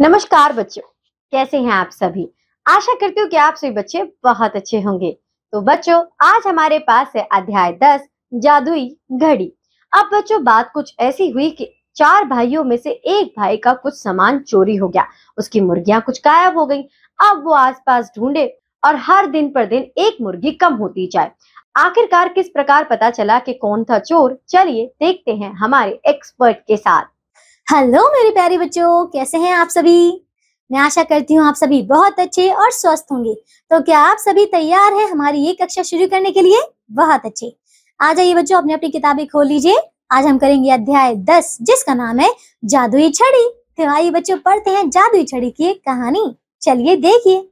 नमस्कार बच्चों, कैसे हैं आप सभी। आशा करती हूँ कि आप सभी बच्चे बहुत अच्छे होंगे। तो बच्चों, आज हमारे पास है अध्याय 10 जादुई घड़ी। अब बच्चों, बात कुछ ऐसी हुई कि चार भाइयों में से एक भाई का कुछ सामान चोरी हो गया। उसकी मुर्गियां कुछ गायब हो गईं। अब वो आसपास ढूंढे और हर दिन पर दिन एक मुर्गी कम होती जाए। आखिरकार किस प्रकार पता चला कि कौन था चोर? चलिए देखते हैं हमारे एक्सपर्ट के साथ। हेलो मेरे प्यारे बच्चों, कैसे हैं आप सभी। मैं आशा करती हूँ आप सभी बहुत अच्छे और स्वस्थ होंगे। तो क्या आप सभी तैयार हैं हमारी ये कक्षा शुरू करने के लिए? बहुत अच्छे। आ जाइए बच्चों, अपनी अपनी किताबें खोल लीजिए। आज हम करेंगे अध्याय 10 जिसका नाम है जादुई छड़ी। तो आइए बच्चों, पढ़ते हैं जादुई छड़ी की एक कहानी। चलिए देखिए।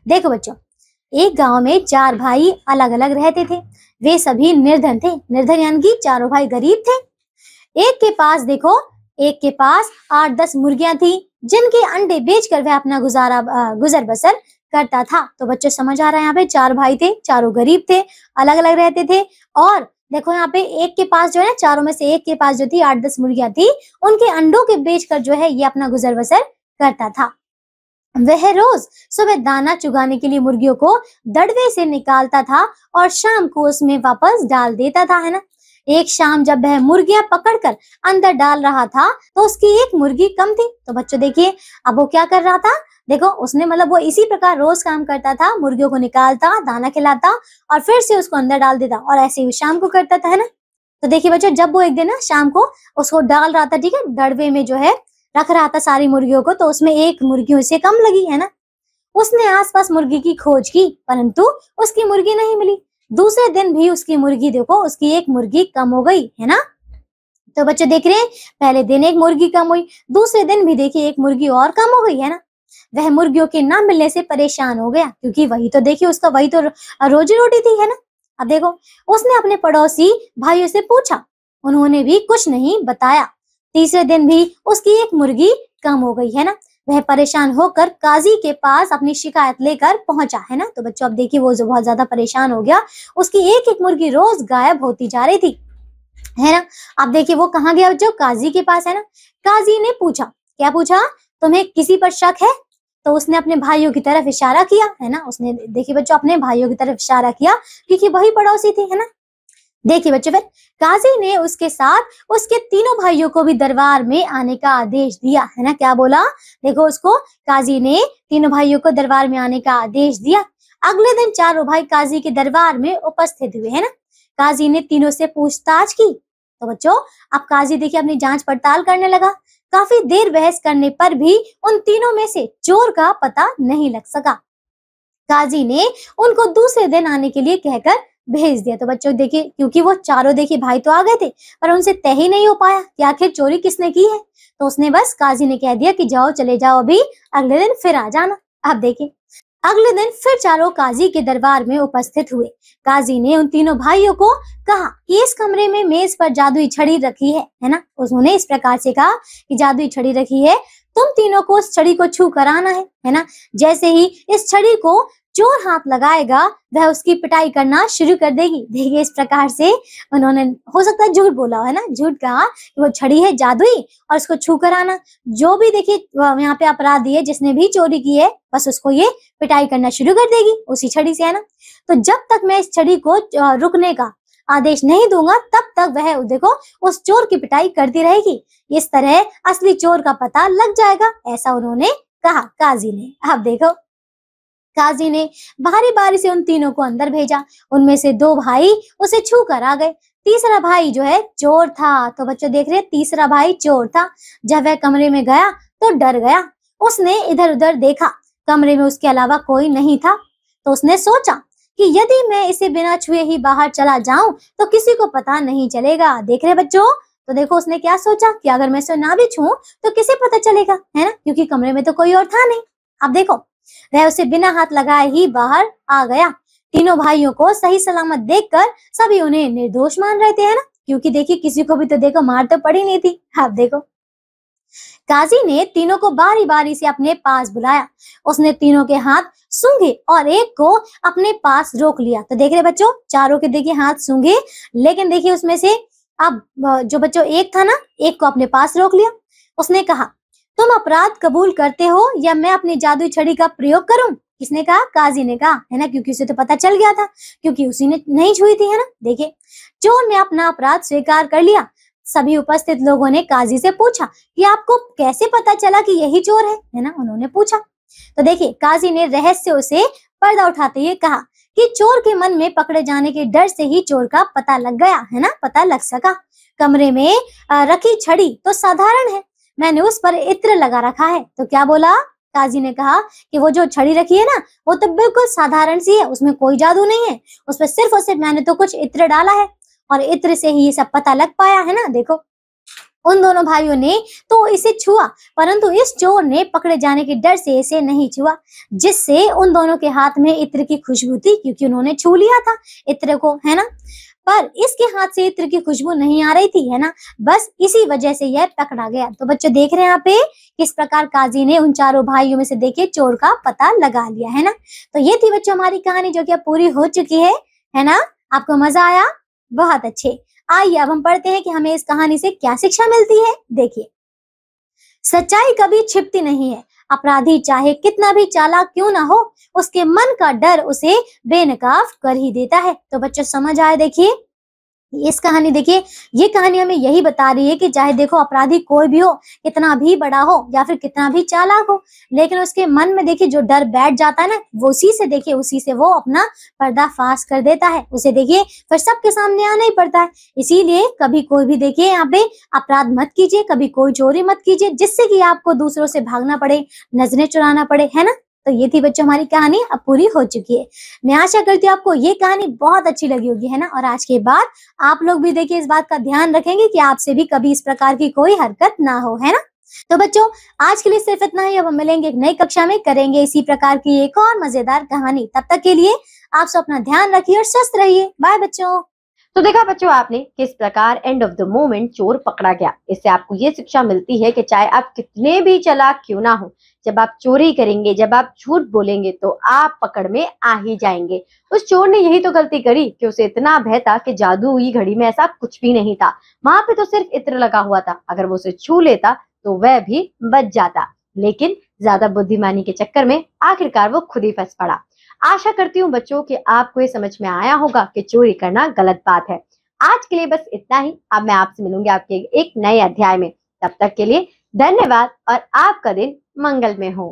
देखो बच्चों, एक गांव में चार भाई अलग अलग रहते थे। वे सभी निर्धन थे। निर्धन यानी कि चारों भाई गरीब थे। एक के पास 8-10 मुर्गियां थी जिनके अंडे बेचकर वह अपना गुजर बसर करता था। तो बच्चों समझ आ रहा है, यहाँ पे चार भाई थे, चारों गरीब थे, अलग अलग रहते थे। और देखो यहाँ पे एक के पास जो है, चारों में से एक के पास जो थी 8-10 मुर्गियां थी, उनके अंडों के बेचकर जो है ये अपना गुजर बसर करता था। वह रोज सुबह दाना चुगाने के लिए मुर्गियों को दड़वे से निकालता था और शाम को उसमें वापस डाल देता था, है ना। एक शाम जब वह मुर्गियां पकड़कर अंदर डाल रहा था तो उसकी एक मुर्गी कम थी। तो बच्चों देखिए, अब वो क्या कर रहा था। देखो उसने वो इसी प्रकार रोज काम करता था, मुर्गियों को निकालता, दाना खिलाता और फिर से उसको अंदर डाल देता, और ऐसे ही शाम को करता था, है ना। तो देखिए बच्चों, जब वो एक दिन ना शाम को उसको डाल रहा था, ठीक है, दड़वे में जो है रख रहा था सारी मुर्गियों को, तो उसमें एक मुर्गी उसे कम लगी, है ना। उसने आसपास मुर्गी की खोज की परंतु उसकी मुर्गी नहीं मिली। दूसरे दिन भी उसकी मुर्गी, देखो उसकी एक मुर्गी कम हो गई, है ना। तो बच्चे देख रहे हैं, पहले दिन एक मुर्गी कम हुई, दूसरे दिन भी देखिए एक मुर्गी और कम हो गई, है ना। वह मुर्गियों के ना मिलने से परेशान हो गया, क्योंकि वही तो देखिए उसका वही तो रोजी रोटी थी, है ना। अब देखो, उसने अपने पड़ोसी भाइयों से पूछा, उन्होंने भी कुछ नहीं बताया। तीसरे दिन भी उसकी एक मुर्गी कम हो गई, है ना। वह परेशान होकर काजी के पास अपनी शिकायत लेकर पहुंचा, है ना। तो बच्चों अब देखिए, वो जो बहुत ज्यादा परेशान हो गया, उसकी एक एक मुर्गी रोज गायब होती जा रही थी, है ना। अब देखिए वो कहाँ गया बच्चों, काजी के पास, है ना। काजी ने पूछा, क्या पूछा, तुम्हें किसी पर शक है? तो उसने अपने भाइयों की तरफ इशारा किया, है ना। उसने देखिए बच्चों अपने भाइयों की तरफ इशारा किया, क्योंकि वही पड़ोसी थी, है ना। देखिए बच्चों, फिर काजी ने उसके साथ उसके तीनों भाइयों को भी दरबार में आने का आदेश दिया, है ना। क्या बोला, देखो उसको काजी ने तीनों भाइयों को दरबार में आने का आदेश दिया। अगले दिन चारों भाई काजी के दरबार में उपस्थित हुए, है ना। काजी ने तीनों से पूछताछ की। तो बच्चों अब काजी देखिए अपनी जांच पड़ताल करने लगा। काफी देर बहस करने पर भी उन तीनों में से चोर का पता नहीं लग सका। काजी ने उनको दूसरे दिन आने के लिए कहकर भेज दिया। तो बच्चों देखिए, क्योंकि वो चारों देखिए भाई तो आ गए थे, पर उनसे तय ही नहीं हो पाया कि आखिर चोरी किसने की है। तो उसने बस काजी ने कह दिया कि जाओ, चले जाओ, अभी अगले दिन फिर आ जाना। अब देखिए, अगले दिन फिर चारों काजी के दरबार में उपस्थित हुए। काजी ने उन तीनों भाइयों को कहा कि इस कमरे में मेज पर जादुई छड़ी रखी है ना। उन्होंने इस प्रकार से कहा कि जादुई छड़ी रखी है, तुम तीनों को उस छड़ी को छू कर आना है ना। जैसे ही इस छड़ी को चोर हाथ लगाएगा, वह उसकी पिटाई करना शुरू कर देगी। देखिए इस प्रकार से उन्होंने, हो सकता है झूठ बोला, है ना, झूठ कहा कि वो छड़ी है जादुई और उसको छू कर आना। जो भी देखिए यहाँ पे अपराधी है, जिसने भी चोरी की है, बस उसको ये पिटाई करना शुरू कर देगी उसी छड़ी से, है ना। तो जब तक मैं इस छड़ी को रुकने का आदेश नहीं दूंगा, तब तक वह देखो उस चोर की पिटाई करती रहेगी। इस तरह असली चोर का पता लग जाएगा, ऐसा उन्होंने कहा काजी ने। अब देखो, काजी ने बारी बारी से उन तीनों को अंदर भेजा। उनमें से दो भाई उसे छू कर आ गए। तीसरा भाई जो है चोर था। तो बच्चों देख रहे हैं, तीसरा भाई चोर था। जब वह कमरे में गया तो डर गया। उसने इधर उधर देखा, कमरे में उसके अलावा कोई नहीं था। तो उसने सोचा कि यदि मैं इसे बिना छुए ही बाहर चला जाऊं तो किसी को पता नहीं चलेगा। देख रहे बच्चों, तो देखो उसने क्या सोचा कि अगर मैं इसे ना भी छूऊं तो किसे पता चलेगा, है ना, क्योंकि कमरे में तो कोई और था नहीं। अब देखो, वह उसे बिना हाथ लगाए ही बाहर आ गया। तीनों भाइयों को सही सलामत देखकर सभी उन्हें निर्दोष मान रहे थे, है ना, क्योंकि देखिए किसी को भी तो देखो मार तो पड़ी नहीं थी। आप देखो, काजी ने तीनों को बारी बारी से अपने पास बुलाया। उसने तीनों के हाथ सूंघे और एक को अपने पास रोक लिया। तो देख रहे बच्चों, चारों के देखिए हाथ सूंघे, लेकिन देखिए उसमें से अब जो बच्चों एक था ना, एक को अपने पास रोक लिया। उसने कहा, तुम अपराध कबूल करते हो या मैं अपनी जादुई छड़ी का प्रयोग करूं? किसने कहा? काजी ने कहा, है ना, क्योंकि उसे तो पता चल गया था, क्योंकि उसी ने नहीं छुई थी, है ना। देखिए, चोर ने अपना अपराध स्वीकार कर लिया। सभी उपस्थित लोगों ने काजी से पूछा कि आपको कैसे पता चला कि यही चोर है ना, उन्होंने पूछा। तो देखिए, काजी ने रहस्य से पर्दा उठाते हुए कहा कि चोर के मन में पकड़े जाने के डर से ही चोर का पता लग गया, है ना, पता लग सका। कमरे में रखी छड़ी तो साधारण है, मैंने उस पर इत्र लगा रखा है। तो क्या बोला? काजी ने कहा कि वो जो छड़ी रखी है ना, वो तो बिल्कुल साधारण सी है, उसमें कोई जादू नहीं है, उस पर सिर्फ और सिर्फ मैंने तो कुछ इत्र डाला है और इत्र से ही ये सब पता लग पाया, है ना। देखो, उन दोनों भाइयों ने तो इसे छुआ, परंतु इस चोर ने पकड़े जाने के डर से इसे नहीं छुआ, जिससे उन दोनों के हाथ में इत्र की खुशबू थी, क्योंकि उन्होंने छू लिया था इत्र को, है ना। पर इसके हाथ से इत्र की खुशबू नहीं आ रही थी, है ना, बस इसी वजह से यह पकड़ा गया। तो बच्चों देख रहे हैं यहाँ पे किस प्रकार काजी ने उन चारों भाइयों में से देखिए चोर का पता लगा लिया, है ना। तो ये थी बच्चों हमारी कहानी, जो कि अब पूरी हो चुकी है ना। आपको मजा आया? बहुत अच्छे। आइए अब हम पढ़ते हैं कि हमें इस कहानी से क्या शिक्षा मिलती है। देखिए, सच्चाई कभी छिपती नहीं है। अपराधी चाहे कितना भी चालाक क्यों ना हो, उसके मन का डर उसे बेनकाब कर ही देता है। तो बच्चों समझ आए? देखिए इस कहानी, देखिए ये कहानी हमें यही बता रही है कि चाहे देखो अपराधी कोई भी हो, कितना भी बड़ा हो या फिर कितना भी चालाक हो, लेकिन उसके मन में देखिए जो डर बैठ जाता है ना, वो उसी से वो अपना पर्दाफाश कर देता है, उसे देखिए फिर सबके सामने आना ही पड़ता है। इसीलिए कभी कोई भी देखिए यहाँ पे अपराध मत कीजिए, कभी कोई चोरी मत कीजिए, जिससे कि आपको दूसरों से भागना पड़े, नजरें चुराना पड़े, है ना। तो ये थी बच्चों हमारी कहानी, अब पूरी हो चुकी है। मैं आशा करती हूँ आपको ये कहानी बहुत अच्छी लगी होगी, है ना। और आज के बाद आप लोग भी देखिए इस बात का ध्यान रखेंगे कि आपसे भी कभी इस प्रकार की कोई हरकत ना हो, है ना। तो बच्चों आज के लिए सिर्फ इतना ही। अब हम मिलेंगे एक नई कक्षा में, करेंगे इसी प्रकार की एक और मजेदार कहानी। तब तक के लिए आप सब अपना ध्यान रखिए और स्वस्थ रहिए। बाय बच्चों। तो देखा बच्चों आपने किस प्रकार एंड ऑफ द मोमेंट चोर पकड़ा गया। इससे आपको ये शिक्षा मिलती है कि चाहे आप कितने भी चालाक क्यों ना हो, जब आप चोरी करेंगे, जब आप झूठ बोलेंगे, तो आप पकड़ में आ ही जाएंगे। उस चोर ने यही तो गलती करी कि उसे इतना भय था कि जादुई घड़ी में ऐसा कुछ भी नहीं था, वहां पे तो सिर्फ इत्र लगा हुआ था। अगर वो उसे छू लेता तो वह भी बच जाता, लेकिन ज्यादा बुद्धिमानी के चक्कर में आखिरकार वो खुद ही फंस पड़ा। आशा करती हूँ बच्चों कि आपको ये समझ में आया होगा कि चोरी करना गलत बात है। आज के लिए बस इतना ही। अब मैं आपसे मिलूंगी आपके एक नए अध्याय में। तब तक के लिए धन्यवाद और आपका दिन मंगलमय हो।